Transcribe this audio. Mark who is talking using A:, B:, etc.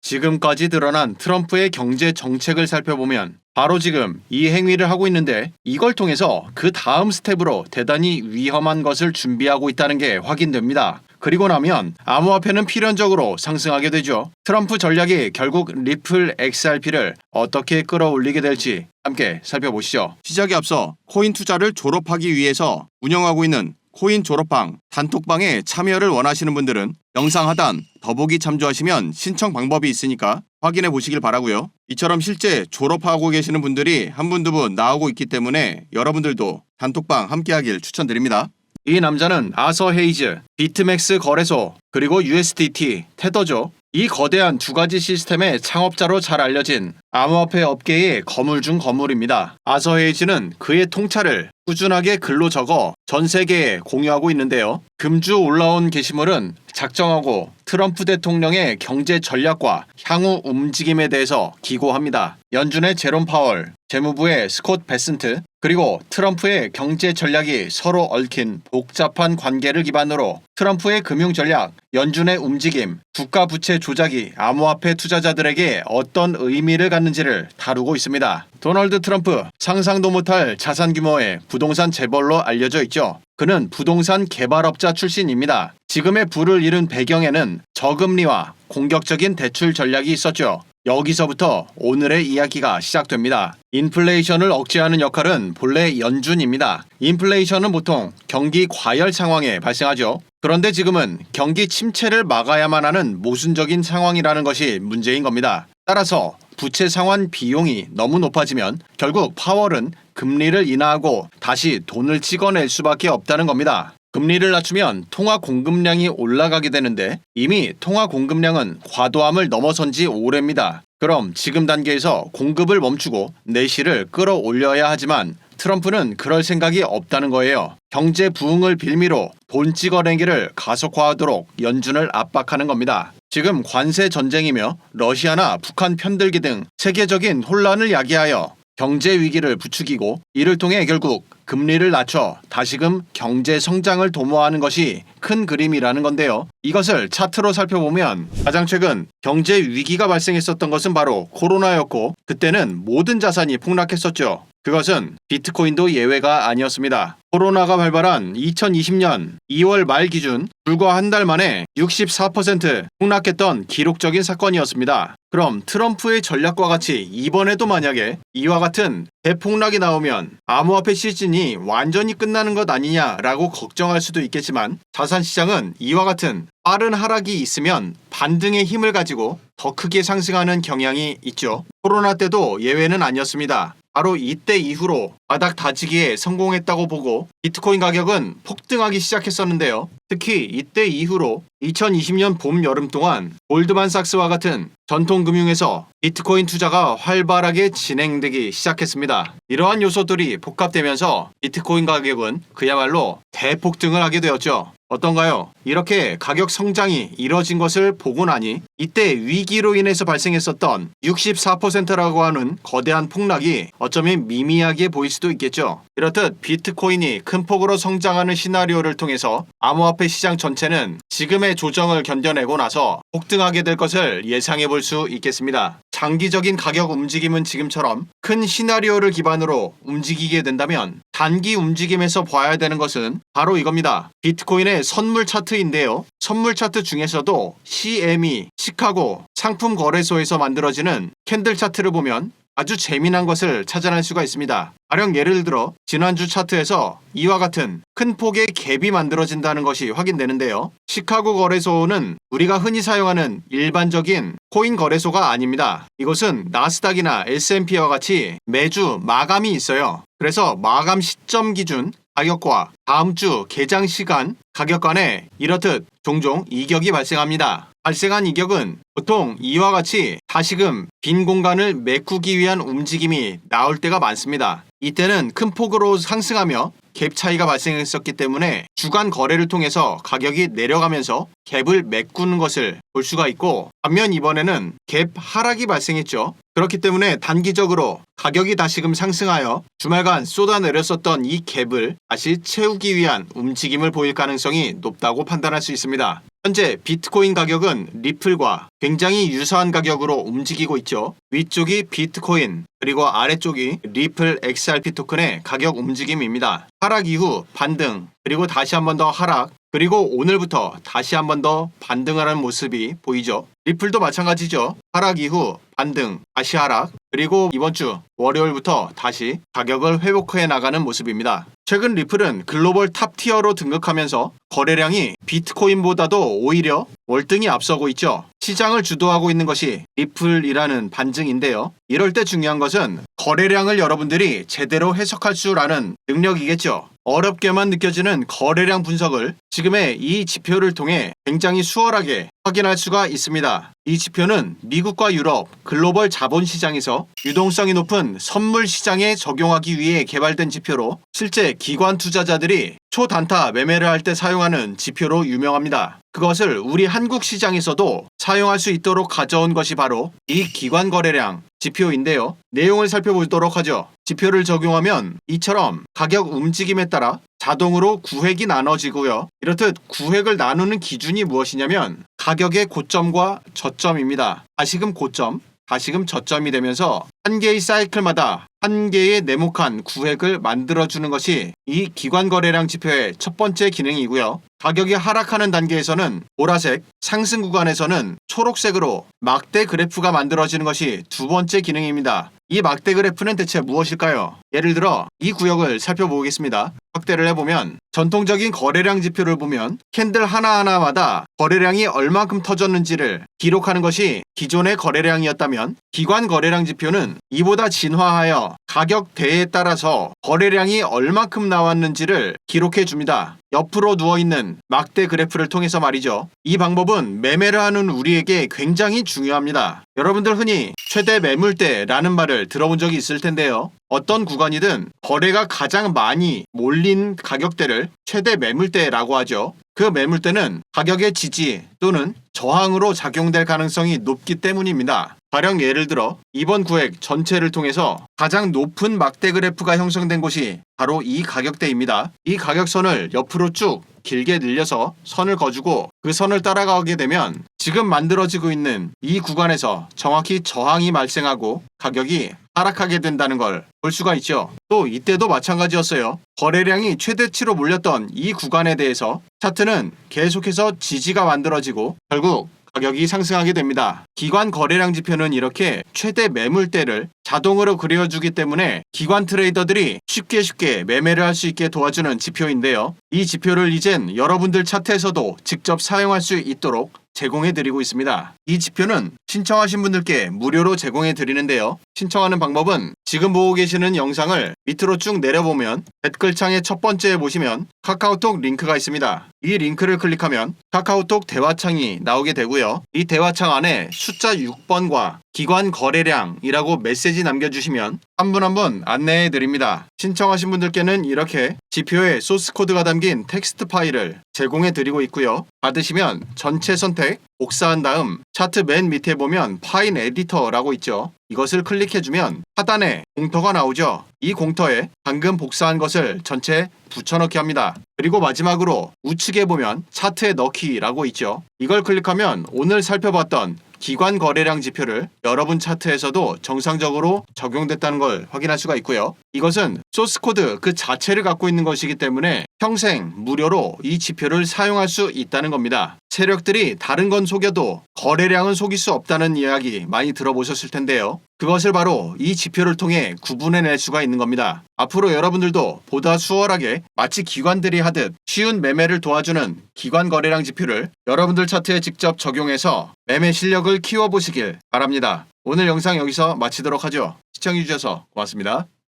A: 지금까지 드러난 트럼프의 경제 정책을 살펴보면 바로 지금 이 행위를 하고 있는데 이걸 통해서 그 다음 스텝으로 대단히 위험한 것을 준비하고 있다는 게 확인됩니다. 그리고 나면 암호화폐는 필연적으로 상승하게 되죠. 트럼프 전략이 결국 리플 XRP를 어떻게 끌어올리게 될지 함께 살펴보시죠. 시작에 앞서 코인 투자를 졸업하기 위해서 운영하고 있는 코인 졸업방 단톡방에 참여를 원하시는 분들은 영상 하단 더보기 참조하시면 신청 방법이 있으니까 확인해 보시길 바라고요. 이처럼 실제 졸업하고 계시는 분들이 한 분, 두 분 나오고 있기 때문에 여러분들도 단톡방 함께하길 추천드립니다. 이 남자는 아서 헤이즈, 비트맥스 거래소, 그리고 USDT, 테더죠. 이 거대한 두 가지 시스템의 창업자로 잘 알려진 암호화폐 업계의 거물 중 거물입니다. 아서 헤이즈는 그의 통찰을 꾸준하게 글로 적어 전 세계에 공유하고 있는데요. 금주 올라온 게시물은 작정하고 트럼프 대통령의 경제 전략과 향후 움직임에 대해서 기고합니다. 연준의 제롬 파월, 재무부의 스콧 베슨트, 그리고 트럼프의 경제 전략이 서로 얽힌 복잡한 관계를 기반으로 트럼프의 금융 전략, 연준의 움직임, 국가 부채 조작이 암호화폐 투자자들에게 어떤 의미를 갖는지를 다루고 있습니다. 도널드 트럼프, 상상도 못할 자산 규모의 부동산 재벌로 알려져 있죠. 그는 부동산 개발업자 출신입니다. 지금의 부를 잃은 배경에는 저금리와 공격적인 대출 전략이 있었죠. 여기서부터 오늘의 이야기가 시작됩니다. 인플레이션을 억제하는 역할은 본래 연준입니다. 인플레이션은 보통 경기 과열 상황에 발생하죠. 그런데 지금은 경기 침체를 막아야만 하는 모순적인 상황이라는 것이 문제인 겁니다. 따라서 부채 상환 비용이 너무 높아지면 결국 파월은 금리를 인하하고 다시 돈을 찍어낼 수밖에 없다는 겁니다. 금리를 낮추면 통화 공급량이 올라가게 되는데 이미 통화 공급량은 과도함을 넘어선 지 오래입니다. 그럼 지금 단계에서 공급을 멈추고 내실을 끌어올려야 하지만 트럼프는 그럴 생각이 없다는 거예요. 경제 부흥을 빌미로 돈 찍어내기를 가속화하도록 연준을 압박하는 겁니다. 지금 관세 전쟁이며 러시아나 북한 편들기 등 세계적인 혼란을 야기하여 경제 위기를 부추기고 이를 통해 결국 금리를 낮춰 다시금 경제 성장을 도모하는 것이 큰 그림이라는 건데요. 이것을 차트로 살펴보면 가장 최근 경제 위기가 발생했었던 것은 바로 코로나였고 그때는 모든 자산이 폭락했었죠. 그것은 비트코인도 예외가 아니었습니다. 코로나가 발발한 2020년 2월 말 기준 불과 한 달 만에 64% 폭락했던 기록적인 사건이었습니다. 그럼 트럼프의 전략과 같이 이번에도 만약에 이와 같은 대폭락이 나오면 암호화폐 시즌이 완전히 끝나는 것 아니냐라고 걱정할 수도 있겠지만 자산시장은 이와 같은 빠른 하락이 있으면 반등의 힘을 가지고 더 크게 상승하는 경향이 있죠. 코로나 때도 예외는 아니었습니다. 바로 이때 이후로 바닥 다지기에 성공했다고 보고 비트코인 가격은 폭등하기 시작했었는데요. 특히 이때 이후로 2020년 봄 여름 동안 골드만삭스와 같은 전통금융에서 비트코인 투자가 활발하게 진행되기 시작했습니다. 이러한 요소들이 복합되면서 비트코인 가격은 그야말로 대폭등을 하게 되었죠. 어떤가요? 이렇게 가격 성장이 이뤄진 것을 보고 나니 이때 위기로 인해서 발생했었던 64%라고 하는 거대한 폭락이 어쩌면 미미하게 보일 수도 있겠죠. 이렇듯 비트코인이 큰 폭으로 성장하는 시나리오를 통해서 암호화폐 시장 전체는 지금의 조정을 견뎌내고 나서 폭등하게 될 것을 예상해 볼 수 있겠습니다. 장기적인 가격 움직임은 지금처럼 큰 시나리오를 기반으로 움직이게 된다면 단기 움직임에서 봐야 되는 것은 바로 이겁니다. 비트코인의 선물 차트인데요. 선물 차트 중에서도 CME, 시카고 상품 거래소에서 만들어지는 캔들 차트를 보면 아주 재미난 것을 찾아낼 수가 있습니다. 가령 예를 들어 지난주 차트에서 이와 같은 큰 폭의 갭이 만들어진다는 것이 확인되는데요. 시카고 거래소는 우리가 흔히 사용하는 일반적인 코인 거래소가 아닙니다. 이곳은 나스닥이나 S&P와 같이 매주 마감이 있어요. 그래서 마감 시점 기준 가격과 다음 주 개장 시간 가격 간에 이렇듯 종종 이격이 발생합니다. 발생한 이격은 보통 이와 같이 다시금 빈 공간을 메꾸기 위한 움직임이 나올 때가 많습니다. 이때는 큰 폭으로 상승하며 갭 차이가 발생했었기 때문에 주간 거래를 통해서 가격이 내려가면서 갭을 메꾸는 것을 볼 수가 있고 반면 이번에는 갭 하락이 발생했죠. 그렇기 때문에 단기적으로 가격이 다시금 상승하여 주말간 쏟아내렸었던 이 갭을 다시 채우기 위한 움직임을 보일 가능성이 높다고 판단할 수 있습니다. 현재 비트코인 가격은 리플과 굉장히 유사한 가격으로 움직이고 있죠. 위쪽이 비트코인, 그리고 아래쪽이 리플 XRP 토큰의 가격 움직임입니다. 하락 이후 반등, 그리고 다시 한 번 더 하락, 그리고 오늘부터 다시 한 번 더 반등하는 모습이 보이죠. 리플도 마찬가지죠. 하락 이후 반등, 다시 하락, 그리고 이번 주 월요일부터 다시 가격을 회복해 나가는 모습입니다. 최근 리플은 글로벌 탑티어로 등극하면서 거래량이 비트코인보다도 오히려 월등히 앞서고 있죠. 시장을 주도하고 있는 것이 리플이라는 반증인데요. 이럴 때 중요한 것은 거래량을 여러분들이 제대로 해석할 줄 아는 능력이겠죠. 어렵게만 느껴지는 거래량 분석을 지금의 이 지표를 통해 굉장히 수월하게 확인할 수가 있습니다. 이 지표는 미국과 유럽 글로벌 자본시장에서 유동성이 높은 선물 시장에 적용하기 위해 개발된 지표로 실제 기관 투자자들이 초단타 매매를 할 때 사용하는 지표로 유명합니다. 그것을 우리 한국 시장에서도 사용할 수 있도록 가져온 것이 바로 이 기관 거래량 지표인데요. 내용을 살펴보도록 하죠. 지표를 적용하면 이처럼 가격 움직임에 따라 자동으로 구획이 나눠지고요. 이렇듯 구획을 나누는 기준이 무엇이냐면 가격의 고점과 저점입니다. 다시금 고점, 다시금 저점이 되면서 한 개의 사이클마다 한 개의 네모칸 구획을 만들어주는 것이 이 기관 거래량 지표의 첫 번째 기능이고요. 가격이 하락하는 단계에서는 보라색, 상승 구간에서는 초록색으로 막대 그래프가 만들어지는 것이 두 번째 기능입니다. 이 막대 그래프는 대체 무엇일까요? 예를 들어 이 구역을 살펴보겠습니다. 확대를 해보면 전통적인 거래량 지표를 보면 캔들 하나하나마다 거래량이 얼만큼 터졌는지를 기록하는 것이 기존의 거래량이었다면 기관 거래량 지표는 이보다 진화하여 가격대에 따라서 거래량이 얼만큼 나왔는지를 기록해 줍니다. 옆으로 누워있는 막대 그래프를 통해서 말이죠. 이 방법은 매매를 하는 우리에게 굉장히 중요합니다. 여러분들 흔히 최대 매물대라는 말을 들어본 적이 있을 텐데요. 어떤 구간이든 거래가 가장 많이 몰린 가격대를 최대 매물대라고 하죠. 그 매물대는 가격의 지지 또는 저항으로 작용될 가능성이 높기 때문입니다. 가령 예를 들어 이번 구획 전체를 통해서 가장 높은 막대 그래프가 형성된 곳이 바로 이 가격대입니다. 이 가격선을 옆으로 쭉 길게 늘려서 선을 그어주고 그 선을 따라가게 되면 지금 만들어지고 있는 이 구간에서 정확히 저항이 발생하고 가격이 하락하게 된다는 걸 볼 수가 있죠. 또 이때도 마찬가지였어요. 거래량이 최대치로 몰렸던 이 구간에 대해서 차트는 계속해서 지지가 만들어지고 결국 가격이 상승하게 됩니다. 기관 거래량 지표는 이렇게 최대 매물대를 자동으로 그려주기 때문에 기관 트레이더들이 쉽게 매매를 할 수 있게 도와주는 지표인데요. 이 지표를 이젠 여러분들 차트에서도 직접 사용할 수 있도록 제공해 드리고 있습니다. 이 지표는 신청하신 분들께 무료로 제공해 드리는데요. 신청하는 방법은 지금 보고 계시는 영상을 밑으로 쭉 내려보면 댓글창의 첫 번째에 보시면 카카오톡 링크가 있습니다. 이 링크를 클릭하면 카카오톡 대화창이 나오게 되고요. 이 대화창 안에 숫자 6번과 기관 거래량이라고 메시지 남겨주시면 한 분 한 분 안내해 드립니다. 신청하신 분들께는 이렇게 지표에 소스 코드가 담긴 텍스트 파일을 제공해 드리고 있고요. 받으시면 전체 선택, 복사한 다음 차트 맨 밑에 보면 파일 에디터라고 있죠. 이것을 클릭해주면 하단에 공터가 나오죠. 이 공터에 방금 복사한 것을 전체 붙여넣기 합니다. 그리고 마지막으로 우측에 보면 차트에 넣기라고 있죠. 이걸 클릭하면 오늘 살펴봤던 기관 거래량 지표를 여러분 차트에서도 정상적으로 적용됐다는 걸 확인할 수가 있고요. 이것은 소스 코드 그 자체를 갖고 있는 것이기 때문에 평생 무료로 이 지표를 사용할 수 있다는 겁니다. 세력들이 다른 건 속여도 거래량은 속일 수 없다는 이야기 많이 들어보셨을 텐데요. 그것을 바로 이 지표를 통해 구분해낼 수가 있는 겁니다. 앞으로 여러분들도 보다 수월하게 마치 기관들이 하듯 쉬운 매매를 도와주는 기관 거래량 지표를 여러분들 차트에 직접 적용해서 매매 실력을 키워보시길 바랍니다. 오늘 영상 여기서 마치도록 하죠. 시청해주셔서 고맙습니다.